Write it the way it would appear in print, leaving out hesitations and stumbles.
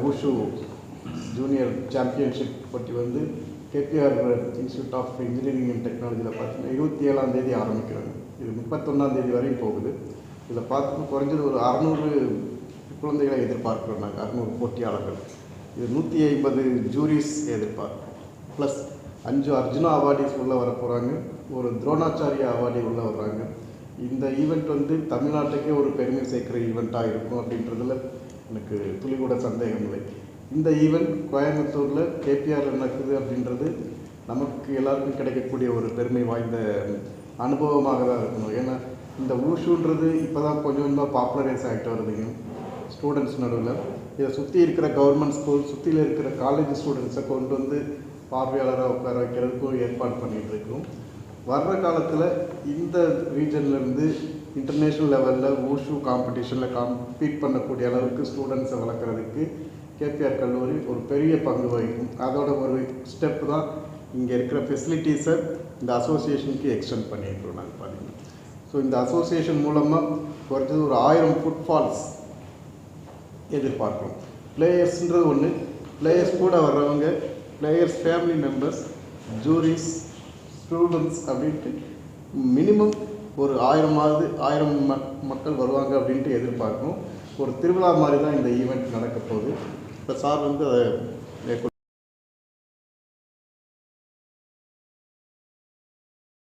Wushu junior championship போட்டி வந்து KPR institute of engineering and டெக்னாலஜியில் பார்த்தீங்கன்னா 27ஆம் தேதி ஆரம்பிக்கிறாங்க. இது 31ஆம் தேதி வரையும் போகுது. இதில் பார்த்து குறைஞ்சது ஒரு 600 குழந்தைகளை எதிர்பார்க்கிறோம். நாங்கள் 600 போட்டியாளர்கள். இது 150 ஜூரிஸ் எதிர்பார்க்கிறோம். ப்ளஸ் 5 அர்ஜுனா அவார்டிஸ் உள்ளே வர போகிறாங்க, ஒரு துரோணாச்சாரியா அவார்டி உள்ளே வர்றாங்க. இந்த ஈவெண்ட் வந்து தமிழ்நாட்டுக்கே ஒரு பெருமை சேர்க்குற ஈவெண்ட்டாக இருக்கும் அப்படின்றதுல எனக்கு துளி கூட சந்தேகம் இல்லை. இந்த ஈவெண்ட் கோயம்புத்தூரில் கேபிஆரில் நடக்குது அப்படின்றது நமக்கு எல்லாருக்கும் கிடைக்கக்கூடிய ஒரு பெருமை வாய்ந்த அனுபவமாக தான் இருக்கணும். ஏன்னா இந்த ஊஷுன்றது இப்போ தான் கொஞ்சம் கொஞ்சமாக பாப்புலரைஸ் ஆகிட்டு வருதுங்க ஸ்டூடெண்ட்ஸ் நடுவில். இதை சுற்றி இருக்கிற கவர்மெண்ட் ஸ்கூல், சுற்றியில் இருக்கிற காலேஜ் ஸ்டூடெண்ட்ஸை கொண்டு வந்து பார்வையாளராக உட்கார வைக்கிறதுக்கும் ஏற்பாடு பண்ணிகிட்டு இருக்கோம். வர்ற காலத்தில் இந்த ரீஜன்லேருந்து இன்டர்நேஷ்னல் லெவலில் ஊஷு காம்படிஷனில் காம்பீட் பண்ணக்கூடிய அளவுக்கு ஸ்டூடெண்ட்ஸை வளர்க்குறதுக்கு கேபிஆர் கல்லூரி ஒரு பெரிய பங்கு வகிக்கும். அதோட ஒரு ஸ்டெப் தான் இங்கே இருக்கிற ஃபெசிலிட்டிஸை இந்த அசோசியேஷனுக்கு எக்ஸ்டெண்ட் பண்ணியிருக்கிறோம் நாங்கள் பார்த்தீங்கன்னா. ஸோ இந்த அசோசியேஷன் மூலமாக குறைஞ்சது ஒரு 1000 ஃபுட்ஃபால்ஸ் எதிர்பார்க்குறோம். பிளேயர்ஸ்ன்றது ஒன்று, பிளேயர்ஸ் கூட வர்றவங்க, players family members, juris, students அப்படின்ட்டு மினிமம் ஒரு 1000 மக்கள் வருவாங்க அப்படின்ட்டு எதிர்பார்க்கணும். ஒரு திருவிழா மாதிரி தான் இந்த ஈவெண்ட் நடக்க போகுது. இப்போ சார் வந்து அதை